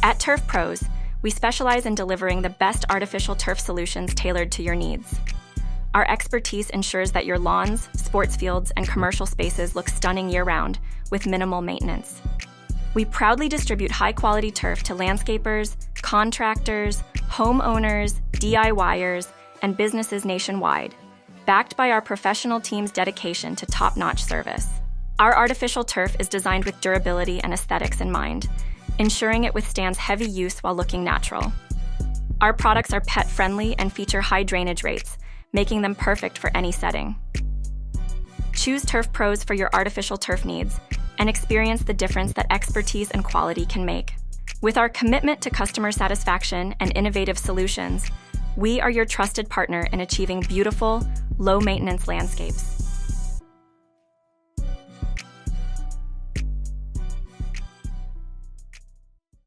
At Turf Pros, we specialize in delivering the best artificial turf solutions tailored to your needs. Our expertise ensures that your lawns, sports fields, and commercial spaces look stunning year-round with minimal maintenance. We proudly distribute high-quality turf to landscapers, contractors, homeowners, DIYers, and businesses nationwide, backed by our professional team's dedication to top-notch service. Our artificial turf is designed with durability and aesthetics in mind, ensuring it withstands heavy use while looking natural. Our products are pet-friendly and feature high drainage rates, making them perfect for any setting. Choose Turf Pros for your artificial turf needs and experience the difference that expertise and quality can make. With our commitment to customer satisfaction and innovative solutions, we are your trusted partner in achieving beautiful, low-maintenance landscapes.